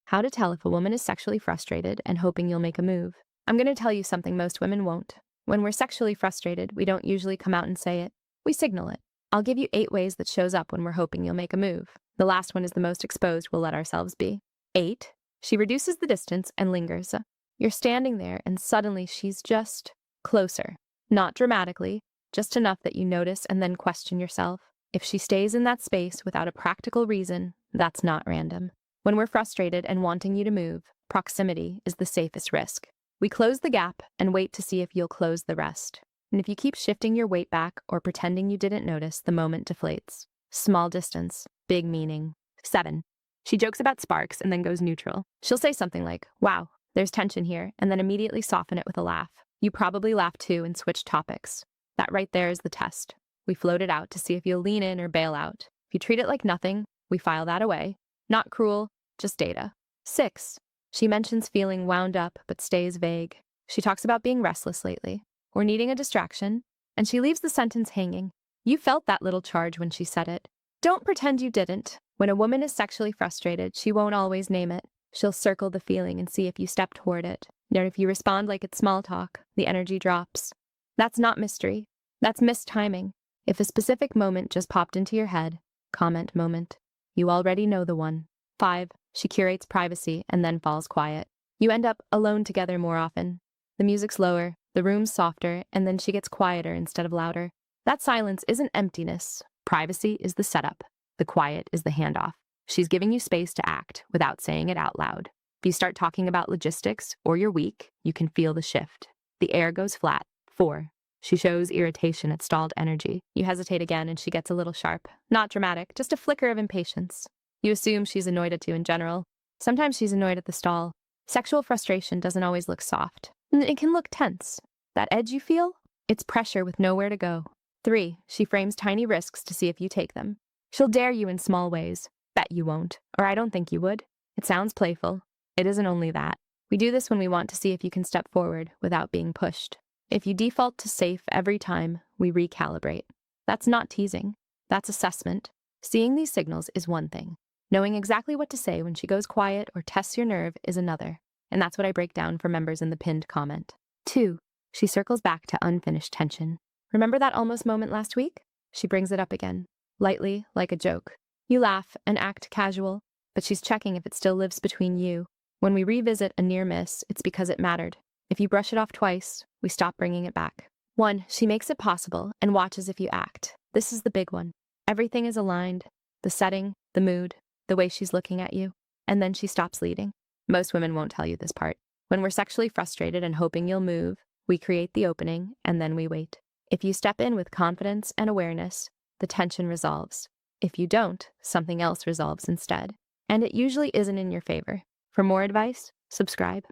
How to tell if a woman is sexually frustrated and hoping you'll make a move. I'm going to tell you something most women won't. When we're sexually frustrated, we don't usually come out and say it. We signal it. I'll give you 8 ways that shows up when we're hoping you'll make a move. The last one is the most exposed we'll let ourselves be. 8. She reduces the distance and lingers. You're standing there and suddenly she's just closer. Not dramatically, just enough that you notice and then question yourself. If she stays in that space without a practical reason, that's not random. When we're frustrated and wanting you to move, proximity is the safest risk. We close the gap and wait to see if you'll close the rest. And if you keep shifting your weight back or pretending you didn't notice, the moment deflates. Small distance, big meaning. 7. She jokes about sparks and then goes neutral. She'll say something like, "Wow, there's tension here," and then immediately soften it with a laugh. You probably laugh too and switch topics. That right there is the test. We float it out to see if you'll lean in or bail out. If you treat it like nothing, we file that away. Not cruel, just data. 6. She mentions feeling wound up but stays vague. She talks about being restless lately or needing a distraction, and she leaves the sentence hanging. You felt that little charge when she said it. Don't pretend you didn't. When a woman is sexually frustrated, she won't always name it. She'll circle the feeling and see if you step toward it. And if you respond like it's small talk, the energy drops. That's not mystery. That's mistiming. If a specific moment just popped into your head, comment moment. You already know the one. 5. She curates privacy and then falls quiet. You end up alone together more often. The music's lower, the room's softer, and then she gets quieter instead of louder. That silence isn't emptiness. Privacy is the setup. The quiet is the handoff. She's giving you space to act without saying it out loud. If you start talking about logistics or you're weak, you can feel the shift. The air goes flat. 4. She shows irritation at stalled energy. You hesitate again and she gets a little sharp. Not dramatic, just a flicker of impatience. You assume she's annoyed at you in general. Sometimes she's annoyed at the stall. Sexual frustration doesn't always look soft. It can look tense. That edge you feel? It's pressure with nowhere to go. 3. She frames tiny risks to see if you take them. She'll dare you in small ways. Bet you won't, or I don't think you would. It sounds playful. It isn't only that. We do this when we want to see if you can step forward without being pushed. If you default to safe every time, we recalibrate. That's not teasing. That's assessment. Seeing these signals is one thing. Knowing exactly what to say when she goes quiet or tests your nerve is another. And that's what I break down for members in the pinned comment. 2. She circles back to unfinished tension. Remember that almost moment last week? She brings it up again, lightly, like a joke. You laugh and act casual, but she's checking if it still lives between you. When we revisit a near miss, it's because it mattered. If you brush it off twice, we stop bringing it back. 1. She makes it possible and watches if you act. This is the big one. Everything is aligned. The setting, the mood, the way she's looking at you. And then she stops leading. Most women won't tell you this part. When we're sexually frustrated and hoping you'll move, we create the opening and then we wait. If you step in with confidence and awareness, the tension resolves. If you don't, something else resolves instead. And it usually isn't in your favor. For more advice, subscribe.